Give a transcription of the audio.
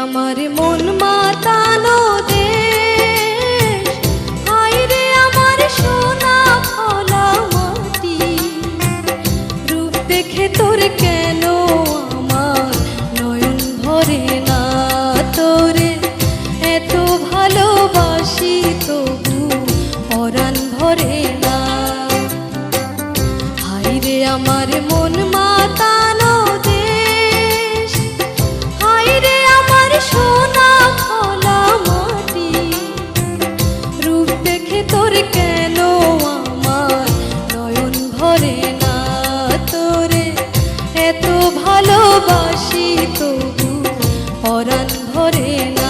আমার মন মাতানো দেশ, হায়রে আমার সোনা ফলা মাটি। রূপ দেখে তোর কেন আমার নয়ন ভরে না, তোরে এত ভালোবাসি তবু পরাণ ভরে না। হায়রে আমার মন মাতানো দেশ, হায়রে আমার সোনা ফলা মাটি। রূপ দেখে তোর কেন আমার নয়ন ভরে না, তোরে এত ভালোবাসি তবু পরাণ ভরে না।